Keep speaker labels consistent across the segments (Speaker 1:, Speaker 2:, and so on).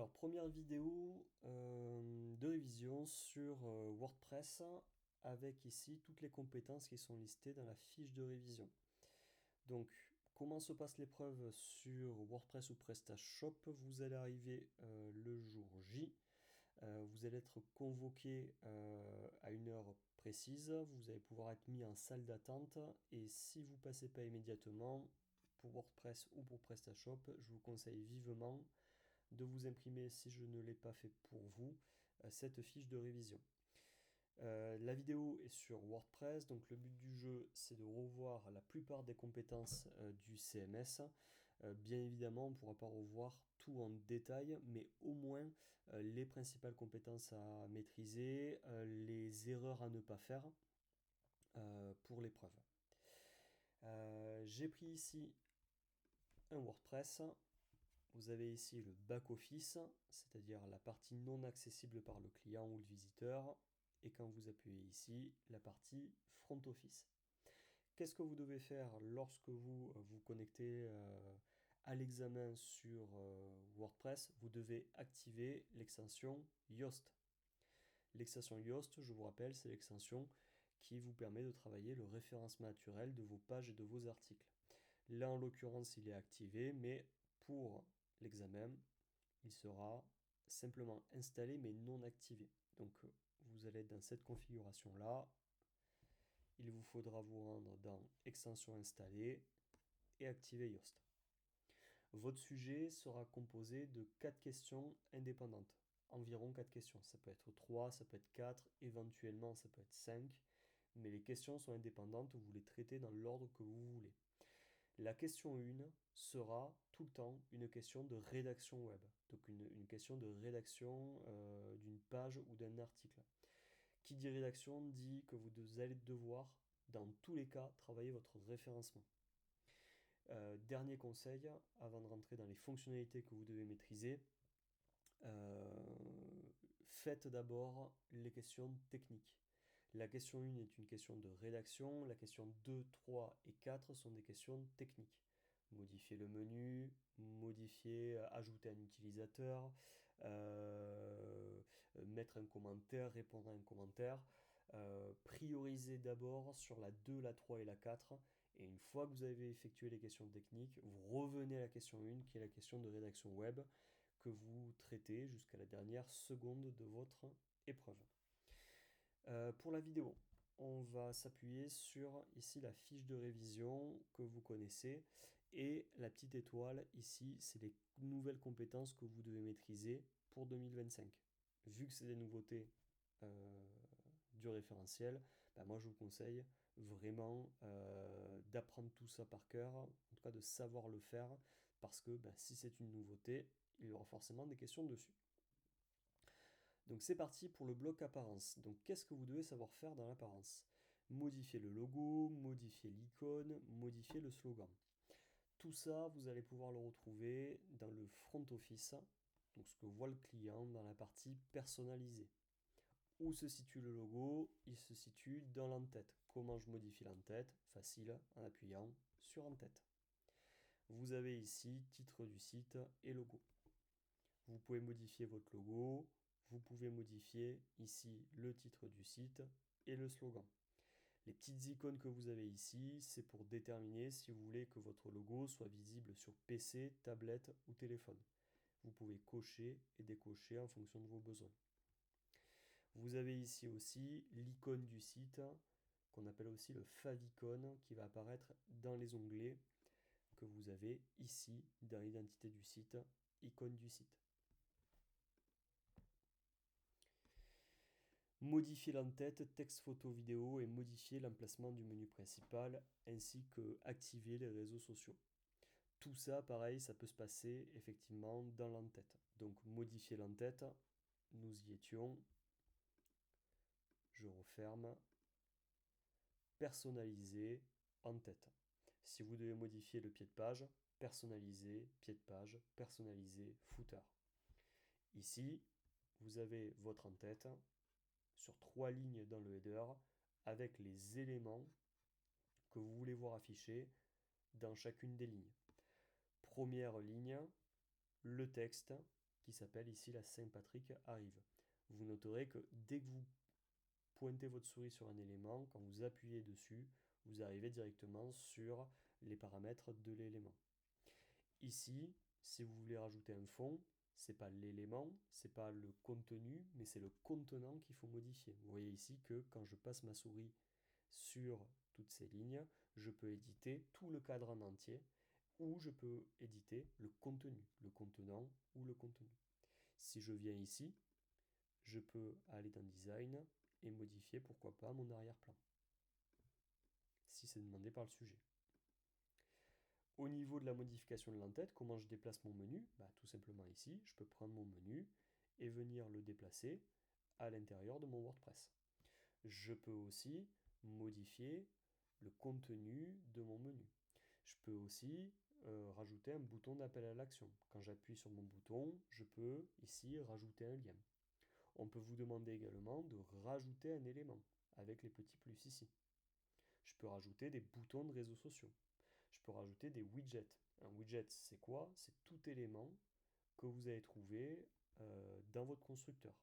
Speaker 1: Alors, première vidéo de révision sur WordPress avec ici toutes les compétences qui sont listées dans la fiche de révision. Donc, comment se passe l'épreuve sur WordPress ou PrestaShop? Vous allez arriver le jour J. Vous allez être convoqué à une heure précise. Vous allez pouvoir être mis en salle d'attente. Et si vous ne passez pas immédiatement pour WordPress ou pour PrestaShop, je vous conseille vivement de vous imprimer, si je ne l'ai pas fait pour vous, cette fiche de révision. La vidéo est sur WordPress, donc le but du jeu c'est de revoir la plupart des compétences du CMS. Bien évidemment, on ne pourra pas revoir tout en détail, mais au moins les principales compétences à maîtriser, les erreurs à ne pas faire pour l'épreuve. J'ai pris ici un WordPress. Vous avez ici le back-office, c'est-à-dire la partie non accessible par le client ou le visiteur. Et quand vous appuyez ici, la partie front office. Qu'est-ce que vous devez faire lorsque vous vous connectez à l'examen sur WordPress? Vous devez activer l'extension Yoast. L'extension Yoast, je vous rappelle, c'est l'extension qui vous permet de travailler le référencement naturel de vos pages et de vos articles. Là, en l'occurrence, il est activé, mais pour l'examen, il sera simplement installé mais non activé. Donc, vous allez être dans cette configuration-là. Il vous faudra vous rendre dans Extension installée et activer Yoast. Votre sujet sera composé de 4 questions indépendantes. Environ 4 questions. Ça peut être 3, ça peut être 4, éventuellement ça peut être 5. Mais les questions sont indépendantes, vous les traitez dans l'ordre que vous voulez. La question 1 sera tout le temps une question de rédaction web. Donc une question de rédaction d'une page ou d'un article. Qui dit rédaction dit que vous allez devoir, dans tous les cas, travailler votre référencement. Dernier conseil, avant de rentrer dans les fonctionnalités que vous devez maîtriser, euh, faites d'abord les questions techniques. La question 1 est une question de rédaction, la question 2, 3 et 4 sont des questions techniques. Modifier le menu, modifier, ajouter un utilisateur, mettre un commentaire, répondre à un commentaire. Prioriser d'abord sur la 2, la 3 et la 4. Et une fois que vous avez effectué les questions techniques, vous revenez à la question 1 qui est la question de rédaction web que vous traitez jusqu'à la dernière seconde de votre épreuve. Pour la vidéo, on va s'appuyer sur ici la fiche de révision que vous connaissez et la petite étoile ici, c'est les nouvelles compétences que vous devez maîtriser pour 2025. Vu que c'est des nouveautés du référentiel, bah moi je vous conseille vraiment d'apprendre tout ça par cœur, en tout cas de savoir le faire, parce que bah, si c'est une nouveauté, il y aura forcément des questions dessus. Donc c'est parti pour le bloc apparence. Donc qu'est-ce que vous devez savoir faire dans l'apparence? Modifier le logo, modifier l'icône, modifier le slogan. Tout ça, vous allez pouvoir le retrouver dans le front office, donc ce que voit le client dans la partie personnalisée. Où se situe le logo? Il se situe dans l'entête. Comment je modifie l'entête? Facile, en appuyant sur en-tête. Vous avez ici titre du site et logo. Vous pouvez modifier votre logo, vous pouvez modifier ici le titre du site et le slogan. Les petites icônes que vous avez ici, c'est pour déterminer si vous voulez que votre logo soit visible sur PC, tablette ou téléphone. Vous pouvez cocher et décocher en fonction de vos besoins. Vous avez ici aussi l'icône du site, qu'on appelle aussi le favicon, qui va apparaître dans les onglets que vous avez ici dans l'identité du site, icône du site. Modifier l'entête, texte, photo, vidéo et modifier l'emplacement du menu principal ainsi que activer les réseaux sociaux. Tout ça, pareil, ça peut se passer effectivement dans l'entête. Donc modifier l'entête, nous y étions. Je referme. Personnaliser en-tête. Si vous devez modifier le pied de page, personnaliser, pied de page, personnaliser, footer. Ici, vous avez votre en-tête sur 3 lignes dans le header avec les éléments que vous voulez voir affichés dans chacune des lignes. Première ligne, le texte qui s'appelle ici la Saint-Patrick arrive. Vous noterez que dès que vous pointez votre souris sur un élément, quand vous appuyez dessus, vous arrivez directement sur les paramètres de l'élément. Ici, si vous voulez rajouter un fond, c'est pas l'élément, c'est pas le contenu, mais c'est le contenant qu'il faut modifier. Vous voyez ici que quand je passe ma souris sur toutes ces lignes, je peux éditer tout le cadre en entier, ou je peux éditer le contenu, le contenant ou le contenu. Si je viens ici, je peux aller dans Design et modifier, pourquoi pas, mon arrière-plan, si c'est demandé par le sujet. Au niveau de la modification de l'entête, comment je déplace mon menu? Tout simplement ici, je peux prendre mon menu et venir le déplacer à l'intérieur de mon WordPress. Je peux aussi modifier le contenu de mon menu. Je peux aussi rajouter un bouton d'appel à l'action. Quand j'appuie sur mon bouton, je peux ici rajouter un lien. On peut vous demander également de rajouter un élément avec les petits plus ici. Je peux rajouter des boutons de réseaux sociaux. Je peux rajouter des widgets. Un widget, c'est quoi? C'est tout élément que vous avez trouvé dans votre constructeur.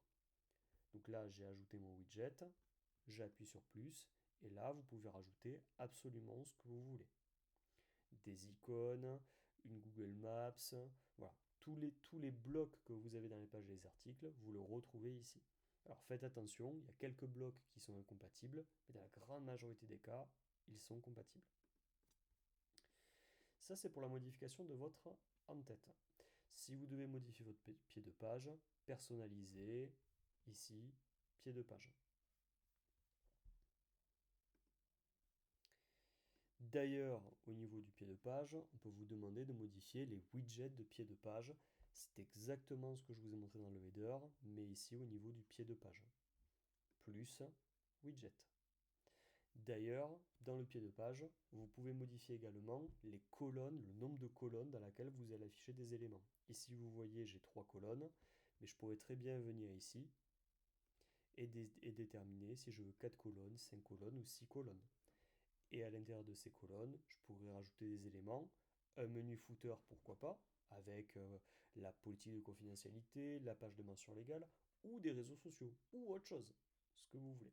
Speaker 1: Donc là, j'ai ajouté mon widget, j'appuie sur plus, et là, vous pouvez rajouter absolument ce que vous voulez. Des icônes, une Google Maps, voilà. Tous les blocs que vous avez dans les pages des articles, vous le retrouvez ici. Alors faites attention, il y a quelques blocs qui sont incompatibles, mais dans la grande majorité des cas, ils sont compatibles. Ça, c'est pour la modification de votre en-tête. Si vous devez modifier votre pied de page, personnalisez, ici, pied de page. D'ailleurs, au niveau du pied de page, on peut vous demander de modifier les widgets de pied de page. C'est exactement ce que je vous ai montré dans le header, mais ici au niveau du pied de page. Plus widget. D'ailleurs, dans le pied de page, vous pouvez modifier également les colonnes, le nombre de colonnes dans lesquelles vous allez afficher des éléments. Ici, vous voyez, j'ai 3 colonnes, mais je pourrais très bien venir ici et déterminer si je veux 4 colonnes, 5 colonnes ou 6 colonnes. Et à l'intérieur de ces colonnes, je pourrais rajouter des éléments, un menu footer, pourquoi pas, avec la politique de confidentialité, la page de mention légale, ou des réseaux sociaux, ou autre chose, ce que vous voulez.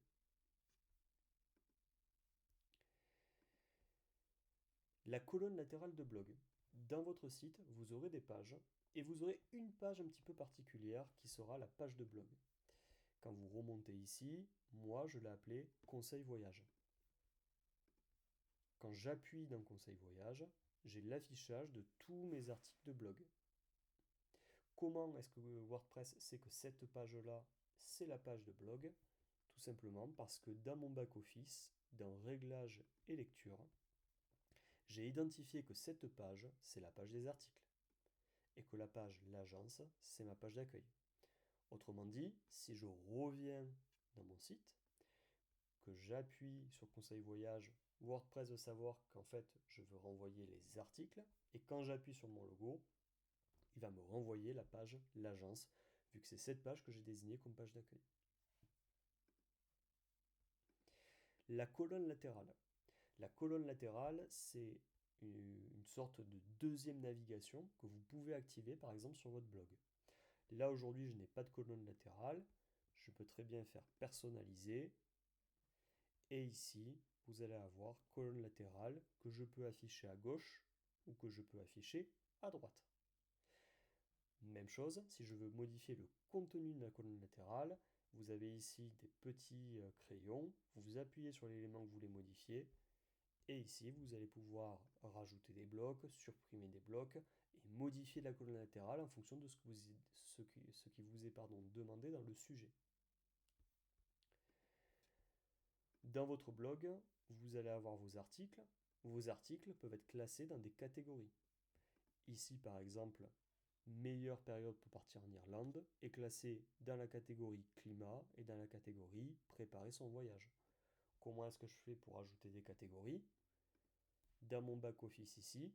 Speaker 1: La colonne latérale de blog. Dans votre site, vous aurez des pages, et vous aurez une page un petit peu particulière qui sera la page de blog. Quand vous remontez ici, moi je l'ai appelé Conseil Voyage. Quand j'appuie dans Conseil Voyage, j'ai l'affichage de tous mes articles de blog. Comment est-ce que WordPress sait que cette page-là, c'est la page de blog? Tout simplement parce que dans mon back-office, dans Réglages et Lecture, j'ai identifié que cette page, c'est la page des articles. Et que la page L'Agence, c'est ma page d'accueil. Autrement dit, si je reviens dans mon site, que j'appuie sur Conseil Voyage, WordPress veut savoir qu'en fait, je veux renvoyer les articles. Et quand j'appuie sur mon logo, il va me renvoyer la page L'Agence, vu que c'est cette page que j'ai désignée comme page d'accueil. La colonne latérale. La colonne latérale, c'est une sorte de deuxième navigation que vous pouvez activer par exemple sur votre blog. Là aujourd'hui, je n'ai pas de colonne latérale. Je peux très bien faire personnaliser. Et ici, vous allez avoir colonne latérale que je peux afficher à gauche ou que je peux afficher à droite. Même chose, si je veux modifier le contenu de la colonne latérale, vous avez ici des petits crayons, vous appuyez sur l'élément que vous voulez modifier, et ici vous allez pouvoir rajouter des blocs, supprimer des blocs, et modifier la colonne latérale en fonction de ce qui vous est demandé dans le sujet. Dans votre blog, vous allez avoir vos articles. Vos articles peuvent être classés dans des catégories. Ici, par exemple, meilleure période pour partir en Irlande est classé dans la catégorie climat et dans la catégorie préparer son voyage. Comment est-ce que je fais pour ajouter des catégories? Dans mon back-office ici,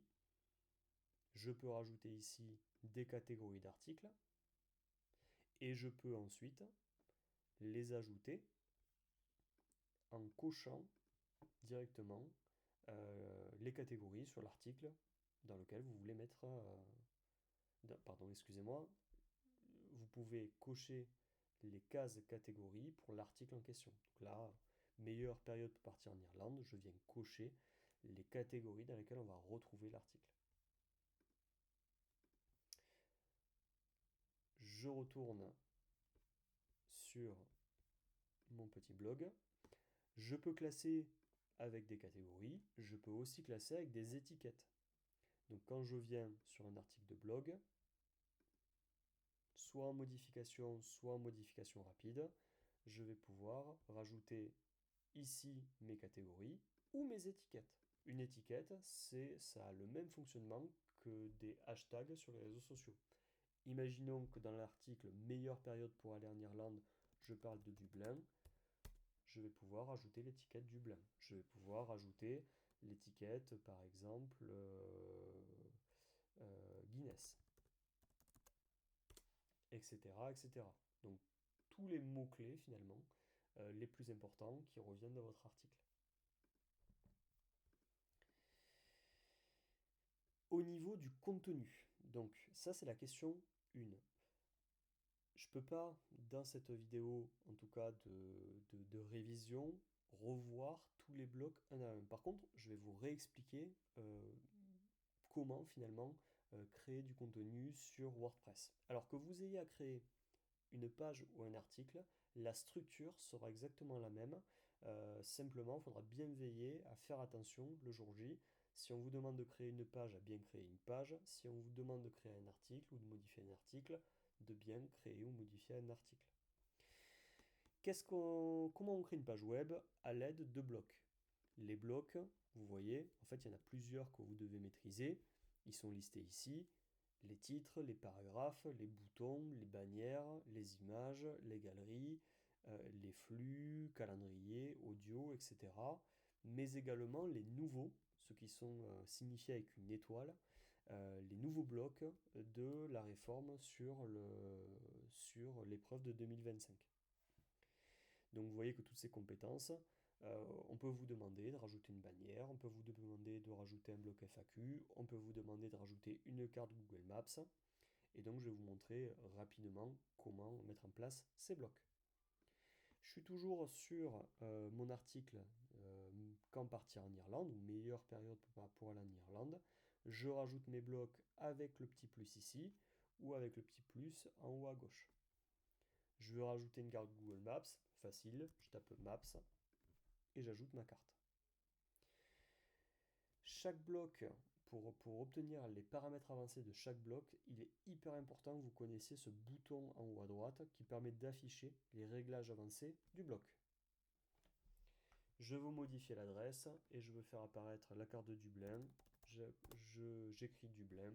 Speaker 1: je peux rajouter ici des catégories d'articles et je peux ensuite les ajouter en cochant directement les catégories sur l'article dans lequel vous voulez mettre, pardon, excusez-moi, pouvez cocher les cases catégories pour l'article en question. Donc là, meilleure période pour partir en Irlande, je viens cocher les catégories dans lesquelles on va retrouver l'article. Je retourne sur mon petit blog. Je peux classer avec des catégories, je peux aussi classer avec des étiquettes. Donc quand je viens sur un article de blog, soit en modification rapide, je vais pouvoir rajouter ici mes catégories ou mes étiquettes. Une étiquette, ça a le même fonctionnement que des hashtags sur les réseaux sociaux. Imaginons que dans l'article meilleure période pour aller en Irlande, je parle de Dublin. Je vais pouvoir ajouter l'étiquette Dublin. Je vais pouvoir ajouter l'étiquette, par exemple, Guinness, etc., etc. Donc, tous les mots-clés, finalement, les plus importants qui reviennent dans votre article. Au niveau du contenu, donc ça c'est la question 1. Je ne peux pas, dans cette vidéo, en tout cas de révision, revoir tous les blocs un à un. Par contre, je vais vous réexpliquer comment finalement créer du contenu sur WordPress. Alors que vous ayez à créer une page ou un article, la structure sera exactement la même. Simplement, il faudra bien veiller à faire attention le jour J. Si on vous demande de créer une page, à bien créer une page. Si on vous demande de créer un article ou de modifier un article, de bien créer ou modifier un article. Comment on crée une page web à l'aide de blocs? Les blocs, vous voyez, en fait, il y en a plusieurs que vous devez maîtriser. Ils sont listés ici. Les titres, les paragraphes, les boutons, les bannières, les images, les galeries, les flux, calendrier, audio, etc. Mais également les nouveaux, ceux qui sont signifiés avec une étoile, les nouveaux blocs de la réforme sur l'épreuve de 2025. Donc vous voyez que toutes ces compétences, on peut vous demander de rajouter une bannière, on peut vous demander de rajouter un bloc FAQ, on peut vous demander de rajouter une carte Google Maps. Et donc je vais vous montrer rapidement comment mettre en place ces blocs. Je suis toujours sur mon article quand partir en Irlande, ou meilleure période pour aller en Irlande. Je rajoute mes blocs avec le petit plus ici, ou avec le petit plus en haut à gauche. Je veux rajouter une carte Google Maps, facile, je tape Maps et j'ajoute ma carte. Chaque bloc, pour obtenir les paramètres avancés de chaque bloc, il est hyper important que vous connaissiez ce bouton en haut à droite qui permet d'afficher les réglages avancés du bloc. Je veux modifier l'adresse et je veux faire apparaître la carte de Dublin. J'écris Dublin,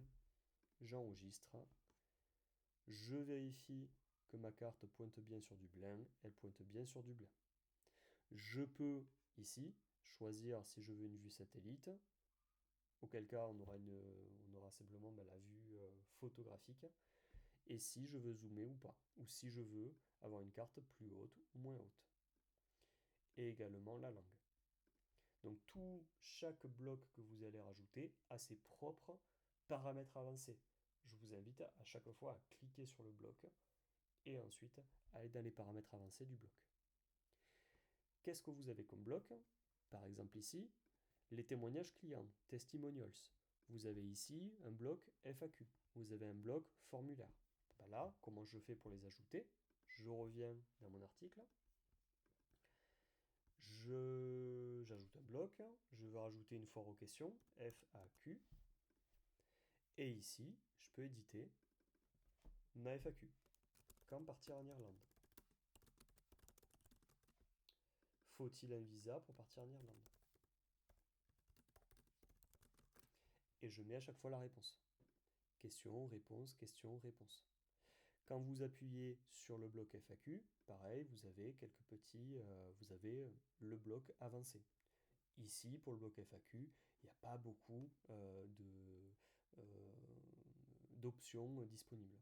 Speaker 1: j'enregistre, je vérifie que ma carte pointe bien sur Dublin, elle pointe bien sur Dublin. Je peux ici choisir si je veux une vue satellite, auquel cas on aura simplement la vue photographique, et si je veux zoomer ou pas, ou si je veux avoir une carte plus haute ou moins haute. Et également la langue. Donc chaque bloc que vous allez rajouter a ses propres paramètres avancés. Je vous invite à chaque fois à cliquer sur le bloc et ensuite aller dans les paramètres avancés du bloc. Qu'est-ce que vous avez comme bloc? Par exemple ici, les témoignages clients, testimonials. Vous avez ici un bloc FAQ. Vous avez un bloc formulaire. Là, comment je fais pour les ajouter? Je reviens dans mon article. J'ajoute un bloc. Je veux rajouter une foire aux questions, FAQ. Et ici, je peux éditer ma FAQ. Quand partir en Irlande? Faut-il un visa pour partir en Irlande? Et je mets à chaque fois la réponse. Question, réponse, question, réponse. Quand vous appuyez sur le bloc FAQ, pareil, vous avez vous avez le bloc avancé. Ici, pour le bloc FAQ, il n'y a pas beaucoup d'options disponibles.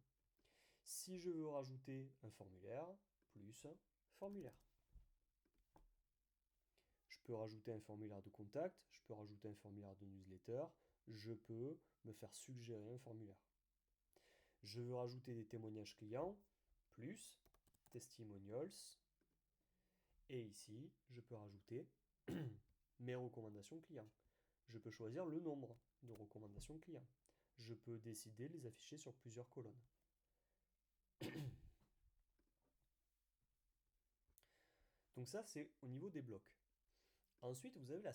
Speaker 1: Si je veux rajouter un formulaire, plus formulaire. Je peux rajouter un formulaire de contact, je peux rajouter un formulaire de newsletter, je peux me faire suggérer un formulaire. Je veux rajouter des témoignages clients, plus testimonials. Et ici, je peux rajouter mes recommandations clients. Je peux choisir le nombre de recommandations clients. Je peux décider de les afficher sur plusieurs colonnes. Donc ça, c'est au niveau des blocs. Ensuite, vous avez la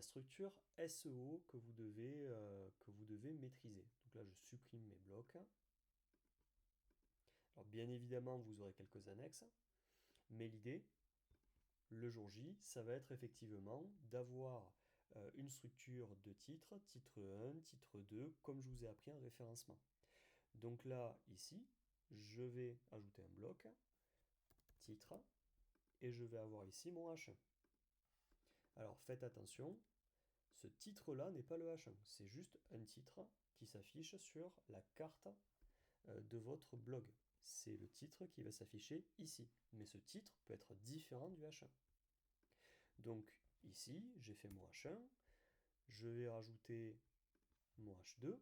Speaker 1: structure SEO que vous devez maîtriser. Donc là, je supprime mes blocs. Alors bien évidemment, vous aurez quelques annexes, mais l'idée, le jour J, ça va être effectivement d'avoir une structure de titre, titre 1, titre 2, comme je vous ai appris en référencement. Donc là, ici, je vais ajouter un bloc, titre, et je vais avoir ici mon H1. Alors faites attention, ce titre-là n'est pas le H1, c'est juste un titre qui s'affiche sur la carte de votre blog. C'est le titre qui va s'afficher ici, mais ce titre peut être différent du H1. Donc ici, j'ai fait mon H1, je vais rajouter mon H2,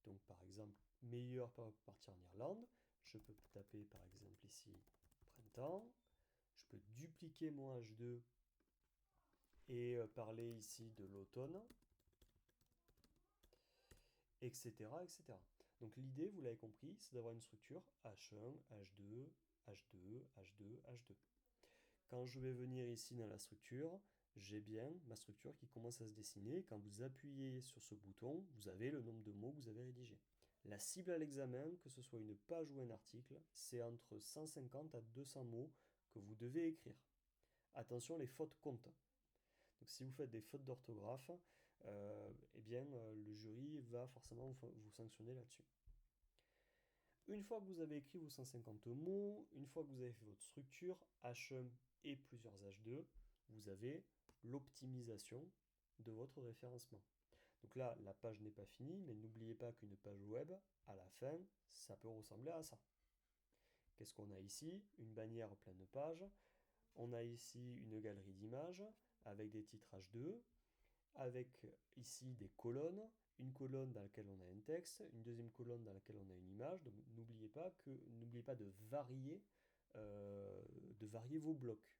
Speaker 1: donc par exemple, meilleur pour partir en Irlande, je peux taper par exemple ici printemps, je peux dupliquer mon H2 et parler ici de l'automne, etc., etc. Donc l'idée, vous l'avez compris, c'est d'avoir une structure H1, H2, H2, H2, H2. Quand je vais venir ici dans la structure, j'ai bien ma structure qui commence à se dessiner. Quand vous appuyez sur ce bouton, vous avez le nombre de mots que vous avez rédigés. La cible à l'examen, que ce soit une page ou un article, c'est entre 150 à 200 mots que vous devez écrire. Attention, les fautes comptent. Donc si vous faites des fautes d'orthographe, le jury va forcément vous sanctionner là-dessus. Une fois que vous avez écrit vos 150 mots, une fois que vous avez fait votre structure, H1 et plusieurs H2, vous avez l'optimisation de votre référencement. Donc là, la page n'est pas finie, mais n'oubliez pas qu'une page web, à la fin, ça peut ressembler à ça. Qu'est-ce qu'on a ici? Une bannière pleine page. On a ici une galerie d'images avec des titres H2, avec ici des colonnes, une colonne dans laquelle on a un texte, une deuxième colonne dans laquelle on a une image. Donc n'oubliez pas de varier vos blocs.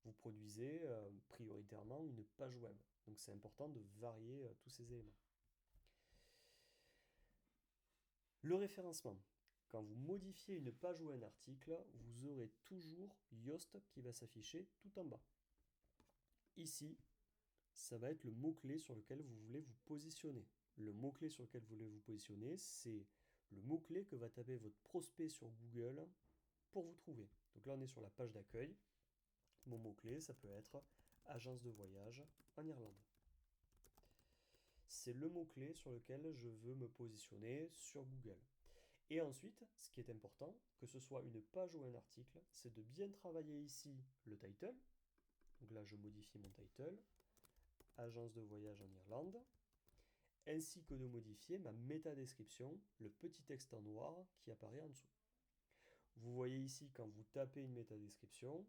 Speaker 1: Vous produisez prioritairement une page web. Donc c'est important de varier tous ces éléments. Le référencement. Quand vous modifiez une page ou un article, vous aurez toujours Yoast qui va s'afficher tout en bas. Ici, ça va être le mot-clé sur lequel vous voulez vous positionner. Le mot-clé sur lequel vous voulez vous positionner, c'est le mot-clé que va taper votre prospect sur Google pour vous trouver. Donc là, on est sur la page d'accueil. Mon mot-clé, ça peut être agence de voyage en Irlande. C'est le mot-clé sur lequel je veux me positionner sur Google. Et ensuite, ce qui est important, que ce soit une page ou un article, c'est de bien travailler ici le title. Donc là, je modifie mon title. Agence de voyage en Irlande, ainsi que de modifier ma métadescription, le petit texte en noir qui apparaît en dessous. Vous voyez ici, quand vous tapez une métadescription,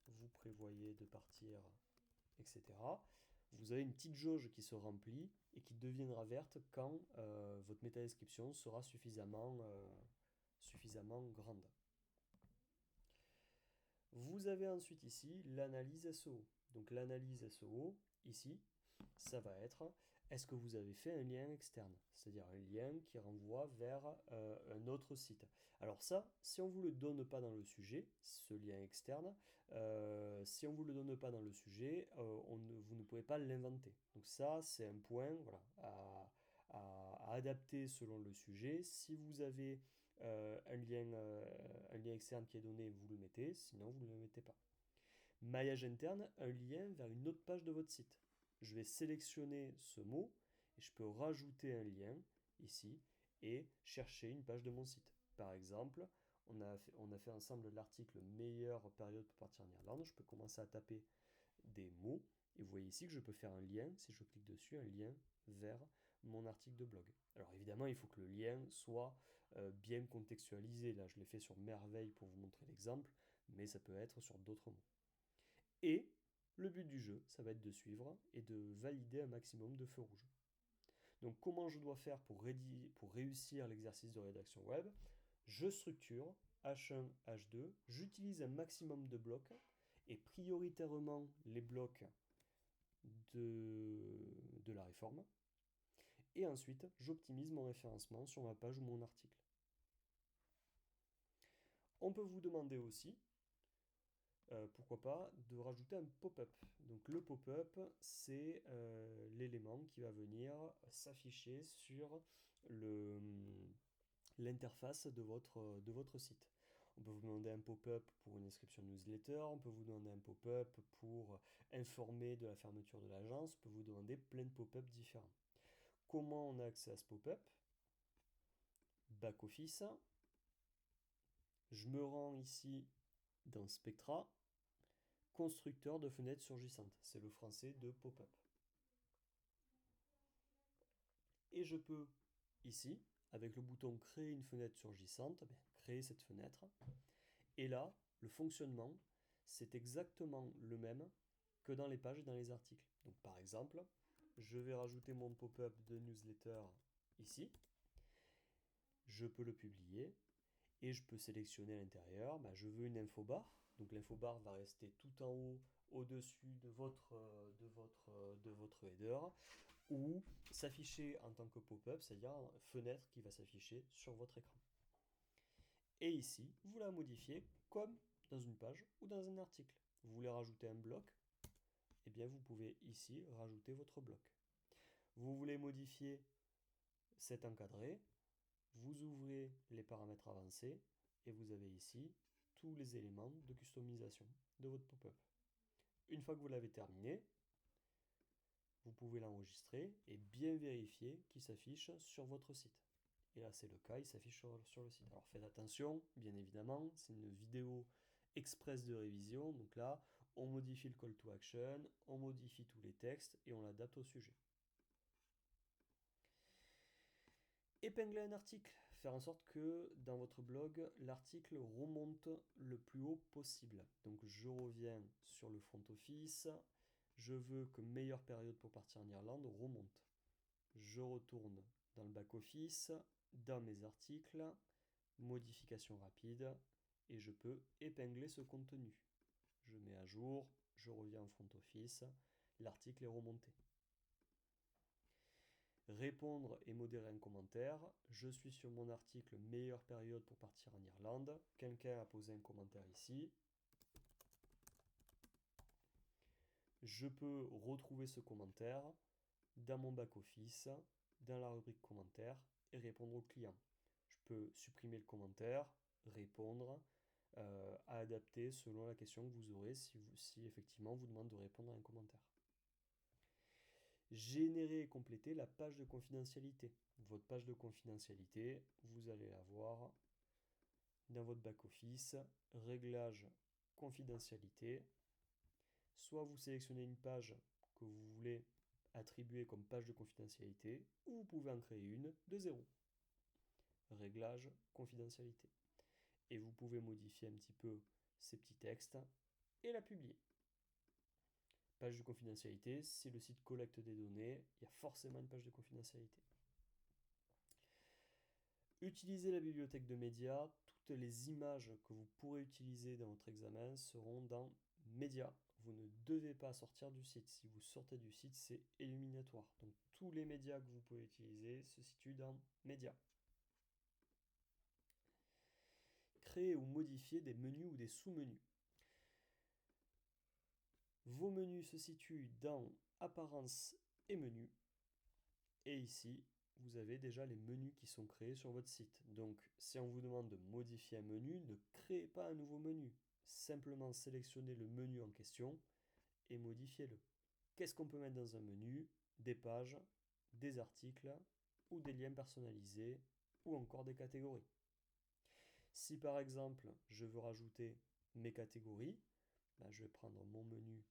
Speaker 1: vous prévoyez de partir, etc. Vous avez une petite jauge qui se remplit et qui deviendra verte quand votre métadescription sera suffisamment grande. Vous avez ensuite ici l'analyse SEO. Donc l'analyse SEO, ici, ça va être, est-ce que vous avez fait un lien externe? C'est-à-dire un lien qui renvoie vers un autre site. Alors ça, si on ne vous le donne pas dans le sujet, ce lien externe, si on ne vous le donne pas dans le sujet, vous ne pouvez pas l'inventer. Donc ça, c'est un point voilà, à adapter selon le sujet. Si vous avez un lien externe qui est donné, vous le mettez, sinon vous ne le mettez pas. Maillage interne, un lien vers une autre page de votre site. Je vais sélectionner ce mot et je peux rajouter un lien ici et chercher une page de mon site. Par exemple, on a fait ensemble l'article meilleure période pour partir en Irlande. Je peux commencer à taper des mots et vous voyez ici que je peux faire un lien, si je clique dessus, un lien vers mon article de blog. Alors évidemment, il faut que le lien soit bien contextualisé. Là, je l'ai fait sur merveille pour vous montrer l'exemple, mais ça peut être sur d'autres mots. Et le but du jeu, ça va être de suivre et de valider un maximum de feux rouges. Donc comment je dois faire pour réussir l'exercice de rédaction web? Je structure H1, H2, j'utilise un maximum de blocs et prioritairement les blocs de la réforme. Et ensuite, j'optimise mon référencement sur ma page ou mon article. On peut vous demander aussi, pourquoi pas, de rajouter un pop-up. Donc le pop-up, c'est l'élément qui va venir s'afficher sur l'interface de votre site. On peut vous demander un pop-up pour une inscription newsletter, on peut vous demander un pop-up pour informer de la fermeture de l'agence, on peut vous demander plein de pop-up différents. Comment on a accès à ce pop-up? Back Office. Je me rends ici dans Spectra, constructeur de fenêtres surgissantes. C'est le français de pop-up. Et je peux, ici, avec le bouton créer une fenêtre surgissante, créer cette fenêtre. Et là, le fonctionnement, c'est exactement le même que dans les pages et dans les articles. Donc par exemple, je vais rajouter mon pop-up de newsletter ici. Je peux le publier et je peux sélectionner à l'intérieur. Je veux une infobar. Donc l'infobar va rester tout en haut au-dessus de votre header ou s'afficher en tant que pop-up, c'est-à-dire fenêtre qui va s'afficher sur votre écran. Et ici, vous la modifiez comme dans une page ou dans un article. Vous voulez rajouter un bloc, eh bien vous pouvez ici rajouter votre bloc. Vous voulez modifier cet encadré, vous ouvrez les paramètres avancés et vous avez ici tous les éléments de customisation de votre pop-up. Une fois que vous l'avez terminé, vous pouvez l'enregistrer et bien vérifier qu'il s'affiche sur votre site. Et là, c'est le cas, il s'affiche sur le site. Alors faites attention, bien évidemment, c'est une vidéo express de révision. Donc là, on modifie le call to action, on modifie tous les textes et on l'adapte au sujet. Épingler un article, faire en sorte que dans votre blog, l'article remonte le plus haut possible. Donc je reviens sur le front office, je veux que meilleure période pour partir en Irlande remonte. Je retourne dans le back office, dans mes articles, modification rapide, et je peux épingler ce contenu. Je mets à jour, je reviens en front office, l'article est remonté. Répondre et modérer un commentaire. Je suis sur mon article meilleure période pour partir en Irlande. Quelqu'un a posé un commentaire ici. Je peux retrouver ce commentaire dans mon back-office, dans la rubrique commentaires et répondre au client. Je peux supprimer le commentaire, répondre, adapter selon la question que vous aurez si effectivement on vous demande de répondre à un commentaire. Générer et compléter la page de confidentialité. Votre page de confidentialité, vous allez la voir dans votre back-office, réglage confidentialité. Soit vous sélectionnez une page que vous voulez attribuer comme page de confidentialité, ou vous pouvez en créer une de zéro. Réglage confidentialité. Et vous pouvez modifier un petit peu ces petits textes et la publier. Page de confidentialité, si le site collecte des données, il y a forcément une page de confidentialité. Utilisez la bibliothèque de médias. Toutes les images que vous pourrez utiliser dans votre examen seront dans médias. Vous ne devez pas sortir du site. Si vous sortez du site, c'est éliminatoire. Donc tous les médias que vous pouvez utiliser se situent dans médias. Créer ou modifier des menus ou des sous-menus. Vos menus se situent dans Apparence et Menus. Et ici, vous avez déjà les menus qui sont créés sur votre site. Donc, si on vous demande de modifier un menu, ne créez pas un nouveau menu. Simplement sélectionnez le menu en question et modifiez-le. Qu'est-ce qu'on peut mettre dans un menu? Des pages, des articles ou des liens personnalisés ou encore des catégories. Si par exemple, je veux rajouter mes catégories, je vais prendre mon menu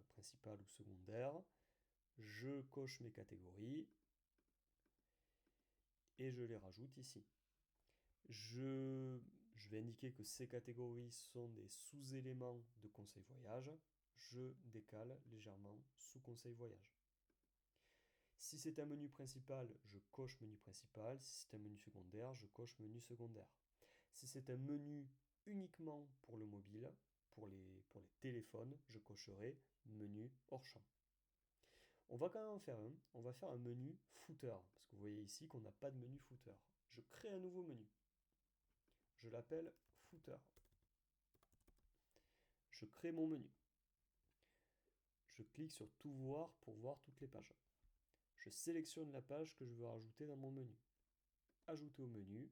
Speaker 1: principal ou secondaire, je coche mes catégories et je les rajoute ici. Je vais indiquer que ces catégories sont des sous-éléments de conseil voyage. Je décale légèrement sous conseil voyage. Si c'est un menu principal, je coche menu principal. Si c'est un menu secondaire, je coche menu secondaire. Si c'est un menu uniquement pour le mobile, pour les téléphones, je cocherai menu hors champ. On va quand même en faire un. On va faire un menu footer, parce que vous voyez ici qu'on n'a pas de menu footer. Je crée un nouveau menu. Je l'appelle footer. Je crée mon menu. Je clique sur tout voir pour voir toutes les pages. Je sélectionne la page que je veux rajouter dans mon menu. Ajouter au menu.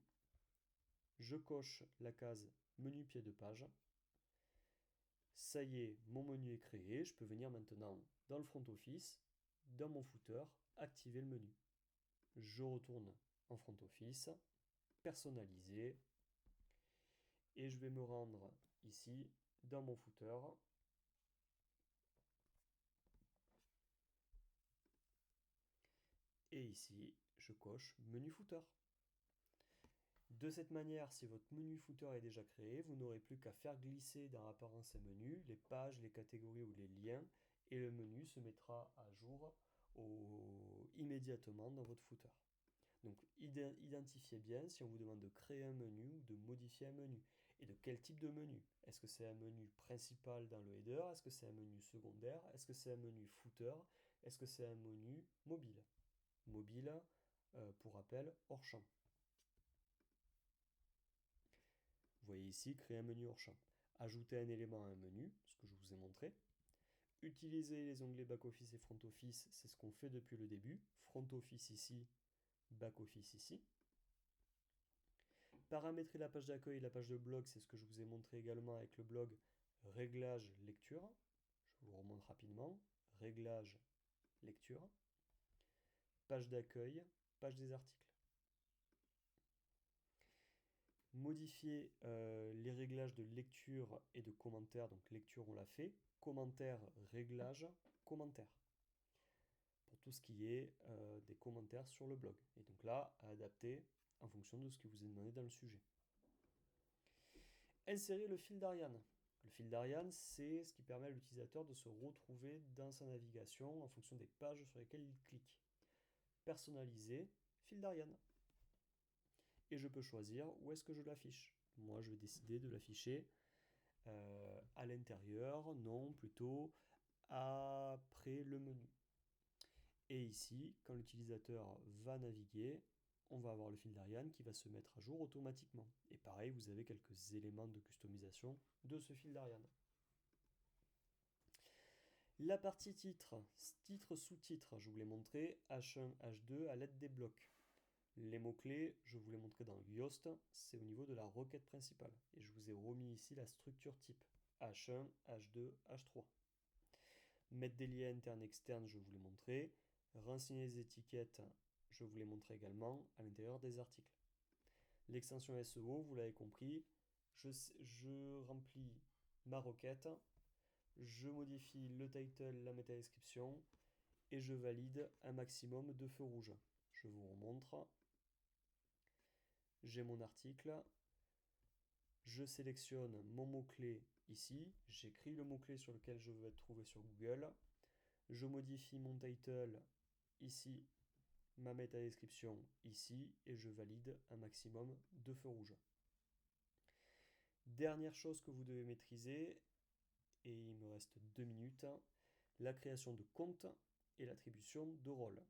Speaker 1: Je coche la case menu pied de page. Ça y est, mon menu est créé. Je peux venir maintenant dans le front office, dans mon footer, activer le menu. Je retourne en front office, personnaliser, et je vais me rendre ici dans mon footer. Et ici, je coche menu footer. De cette manière, si votre menu footer est déjà créé, vous n'aurez plus qu'à faire glisser dans apparence et menu les pages, les catégories ou les liens, et le menu se mettra à jour immédiatement dans votre footer. Donc identifiez bien si on vous demande de créer un menu ou de modifier un menu. Et de quel type de menu? Est-ce que c'est un menu principal dans le header? Est-ce que c'est un menu secondaire? Est-ce que c'est un menu footer? Est-ce que c'est un menu mobile? Mobile, pour rappel, hors champ. Vous voyez ici, créer un menu hors champ. Ajouter un élément à un menu, ce que je vous ai montré. Utiliser les onglets back-office et front-office, c'est ce qu'on fait depuis le début. Front-office ici, back-office ici. Paramétrer la page d'accueil et la page de blog, c'est ce que je vous ai montré également avec le blog réglage lecture. Je vous remonte rapidement. Réglage lecture. Page d'accueil, page des articles. Modifier les réglages de lecture et de commentaires. Donc lecture, on l'a fait. Commentaire, réglage, commentaire. Pour tout ce qui est des commentaires sur le blog. Et donc là, à adapter en fonction de ce que vous est demandé dans le sujet. Insérer le fil d'Ariane. Le fil d'Ariane, c'est ce qui permet à l'utilisateur de se retrouver dans sa navigation en fonction des pages sur lesquelles il clique. Personnaliser, fil d'Ariane. Et je peux choisir où est-ce que je l'affiche. Moi, je vais décider de l'afficher à l'intérieur, non, plutôt après le menu. Et ici, quand l'utilisateur va naviguer, on va avoir le fil d'Ariane qui va se mettre à jour automatiquement. Et pareil, vous avez quelques éléments de customisation de ce fil d'Ariane. La partie titre, sous-titre, je vous l'ai montré, H1, H2 à l'aide des blocs. Les mots-clés, je vous l'ai montré dans Yoast, c'est au niveau de la requête principale. Et je vous ai remis ici la structure type, H1, H2, H3. Mettre des liens internes et externes, je vous l'ai montré. Renseigner les étiquettes, je vous l'ai montré également à l'intérieur des articles. L'extension SEO, vous l'avez compris, je remplis ma requête, je modifie le title, la métadescription et je valide un maximum de feux rouges. Je vous remontre. J'ai mon article, je sélectionne mon mot-clé ici, j'écris le mot-clé sur lequel je veux être trouvé sur Google, je modifie mon title ici, ma métadescription ici, et je valide un maximum de feux rouges. Dernière chose que vous devez maîtriser, et il me reste 2 minutes, la création de compte et l'attribution de rôle.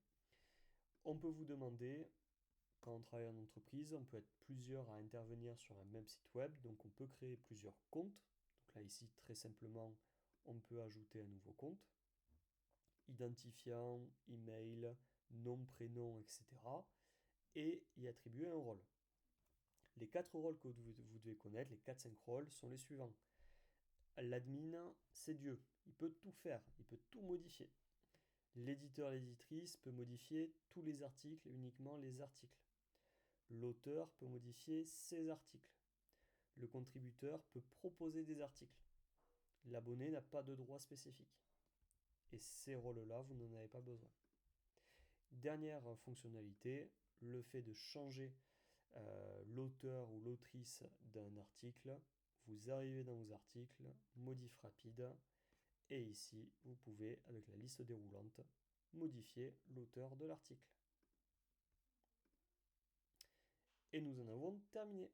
Speaker 1: On peut vous demander, quand on travaille en entreprise, on peut être plusieurs à intervenir sur un même site web, donc on peut créer plusieurs comptes. Donc là ici, très simplement, on peut ajouter un nouveau compte, identifiant, email, nom, prénom, etc. et y attribuer un rôle. Les 4 rôles que vous devez connaître, les 4-5 rôles, sont les suivants. L'admin, c'est Dieu. Il peut tout faire, il peut tout modifier. L'éditeur, l'éditrice peut modifier tous les articles et uniquement les articles. L'auteur peut modifier ses articles. Le contributeur peut proposer des articles. L'abonné n'a pas de droit spécifique. Et ces rôles-là, vous n'en avez pas besoin. Dernière fonctionnalité, le fait de changer l'auteur ou l'autrice d'un article. Vous arrivez dans vos articles, modif rapide, et ici, vous pouvez, avec la liste déroulante, modifier l'auteur de l'article. Et nous en avons terminé.